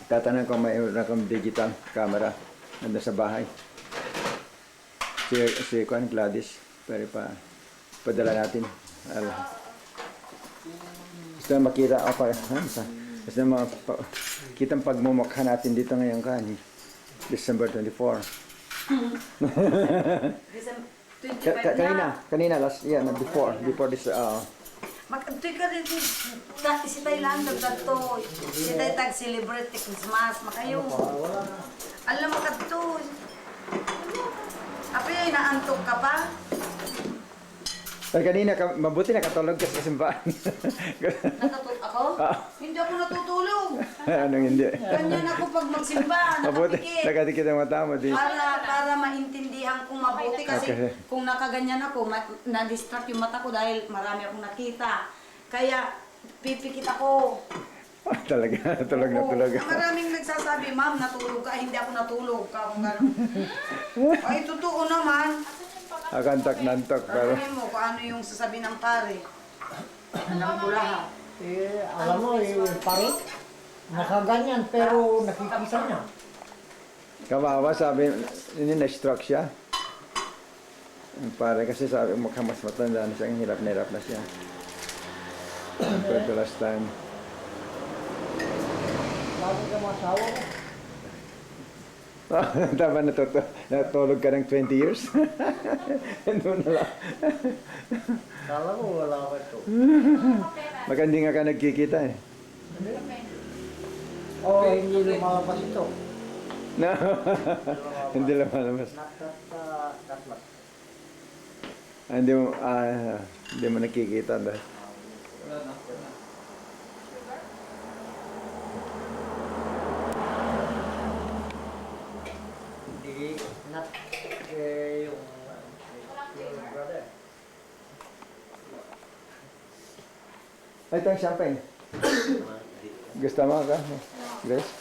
Tatanong kung may akong digital camera nandun sa bahay. Si Juan Gladys, pero padala natin. Gusto na makita ako. Gusto na kitang pagmumukha natin dito ngayon December 24. Kanina last before this Magkantoy ka rin dati si Thailand nagkanto. Si Thailand celebrate Christmas. Makayo. Alam mo kanto. Apa yung inaantok ka pa? Pero kanina, mabuti nakatulog ka sa simbahan. Nakatulog ako? Hindi ako natutulog. Anong hindi? Ganyan ako pag magsimba. Mabuti, Nakatikit. nakatikit ang mata mo. Para maintindihan kong mabuti kasi Okay. kung nakaganyan ako, na-distract yung mata ko dahil marami akong nakita. Kaya pipikit ako. Talaga, tulog na tulog. Maraming nagsasabi, ma'am, natulog ka. Hindi ako natulog ka. Kung gano'n. Ay, totoo naman. Akantak-nantok. Pero Alam mo kung ano yung sasabi ng pare. Alam ko lahat. Alam mo, pare, nakaganyan pero nakikita niya. kawawa, sabi, na-stroke siya. Pare kasi sabi, mukhang mas matanda na siya, hirap na hirap na siya. Compared to last time. Bago ka masawa mo. Tama natulog ka ng 20 years? Doon na lang. Kala mo wala ka ito. Baka hindi nga ka nagkikita eh. Oh, hindi lumalabas ito. No. Hindi lumalabas. Nakatlat. Hindi mo nakikita dahil. Hindi, not yung brother. Ay, ito ang champagne. Gusto mo ka? Grace?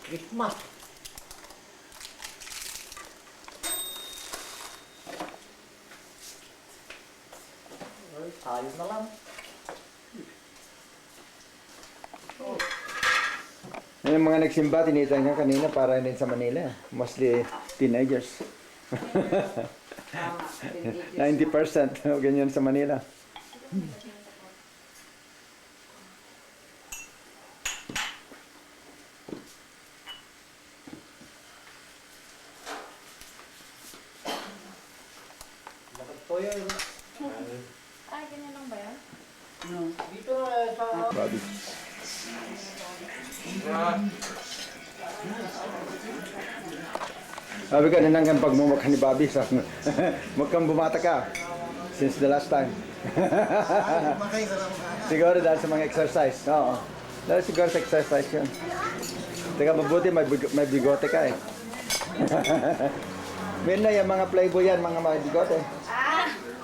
Christmas. Ay, tayo na lang. Yan ang mga nagsimba, tinita nga kanina para din sa Manila. Mostly teenagers. 90% ganyan sa Manila. Nakatoyo yun. Ay, ganyan lang ba yan? Dito sa... Bobby. Sabi ka na nang pagmumukha ni Bobby. Mukhang bumata ka. Since the last time. Siguro dahil sa mga exercise. Oo. Dahil siguro sa exercise yun. Teka, mabuti may bigote ka eh. Meron na yung mga playboy yan, mga may bigote.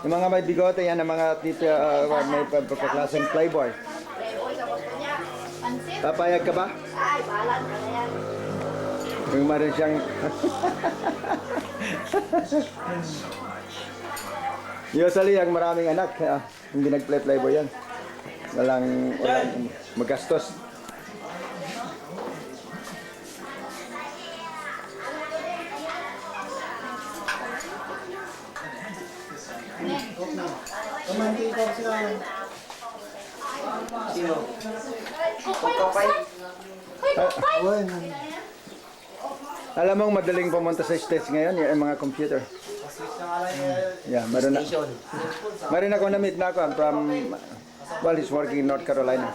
Yung mga may bigote yan, ang mga tito, may pagkaklaseng playboy. Playboy sa gusto niya. Pansit? Papayag ka ba? Ay, balan ka na yan. Yung marin siyang... Usually, ang maraming anak, hindi nag-playboy yan. Walang magastos. Kumandito sila. Sino? Kapay? Uy, Alam mong madaling pumunta sa States ngayon, yung mga computer. Yeah, meron ako na-meet na ako from, well, he's working in North Carolina.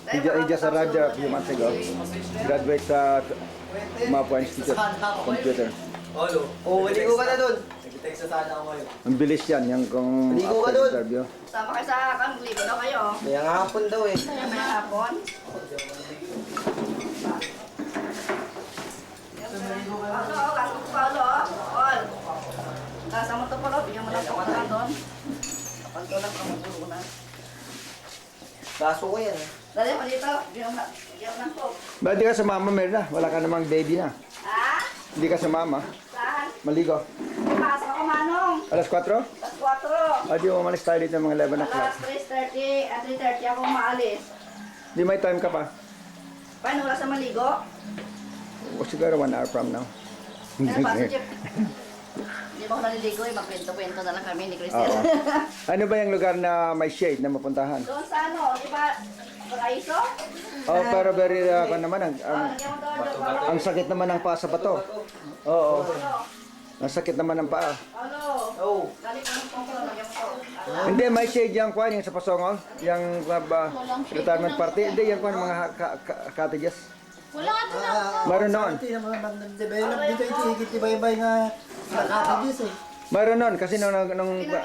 He just arrived there a few months ago. Graduate sa Mapua Institute, computer. Oh, maligo ka na dun. Nag-text sa sana ako ngayon. Ang bilis yan, yung kung Maligo ka after dun. interview. Sama kayo sa kangligo daw kayo. Kaya nga hapon daw eh. Kaya may hapon. Paulo, kaso ko Paulo. All. Kasama to Paulo, bigyan mo lang kapantan doon. Kapanto lang kamantulo na. Baso ko yan eh. Dali mo dito, bigyan mo lang po. Ba't di ka sumama, Merna? Wala ka namang baby na. Ha? Hindi ka sumama. Saan? Maligo. Pasok ako, Manong. Alas 4? Alas 4. Di umalis tayo dito mga 11 o'clock. Alas 3:30 at 3:30 ako maalis. Di may time ka pa? Paano oras na maligo? O siguro 1 hour from now. Ano pa, si Jeff? Hindi ba ako naliligo eh, magkwento-kwento na lang kami ni Cristel. Oo. Ano ba yung lugar na may shade na mapuntahan? Doon sa ano, di ba, Paraiso? Oh, pero very ako naman Lagyan mo doon, ang sakit naman ng paa sa bato. Oo. Ano? Ang sakit naman ng paa. Ano? Oh. Galit mo ng pangko, lagyan mo to. Hindi, may shade yung kwan, yung sa Pasongol. Yung retirement party. Hindi, yung kwan, mga cottages. Wala nga ito na. Meron noon. Ito yung mga nag-develop dito, itigit-ibay-ibay nga nakakagis eh. Meron noon, kasi nung Noon lang.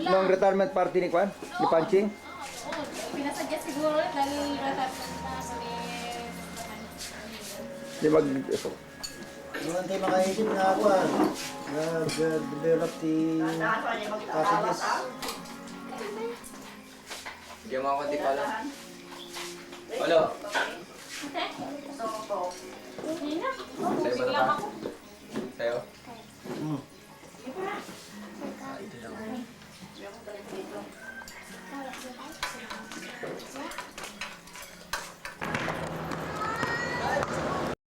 nung retirement party ni Kwan, ni Panching. Oo, pinasuggest siguro dahil retirement na kami. Di mag... Yung tayo makaisip na ako nag-develop ti Dahan pa niya magtatawas, passages. ha? Bigyan mo ako konti pala. Palo. Ate, So, hindi na. Sa'yo ba Biglang na ako.